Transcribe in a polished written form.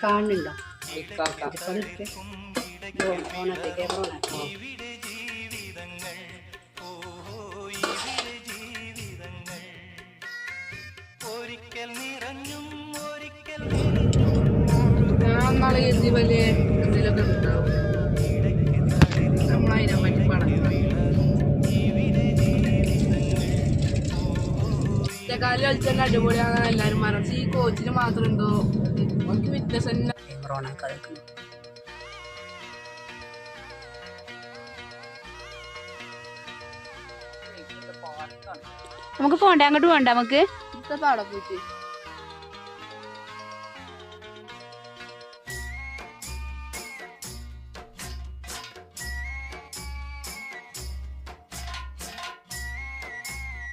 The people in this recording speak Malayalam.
കാണുന്നുണ്ടോ? ഞാൻ നാളെ എഴുതി വലിയ എന്തെങ്കിലുമൊക്കെ ഉണ്ടാവും. നമ്മളതിനെ പറ്റി പഠനം കാലം കളിച്ചാൽ അടിപൊളിയാണ് എല്ലാവരും പറഞ്ഞു. ഈ കോച്ചിന് മാത്രം എന്തോ നമുക്ക് ഫിറ്റ്നസ് തന്നെ. നമുക്ക് പോണ്ടേ? അങ്ങോട്ട് പോണ്ടേ? നമുക്ക് പാടെ പോയിട്ട്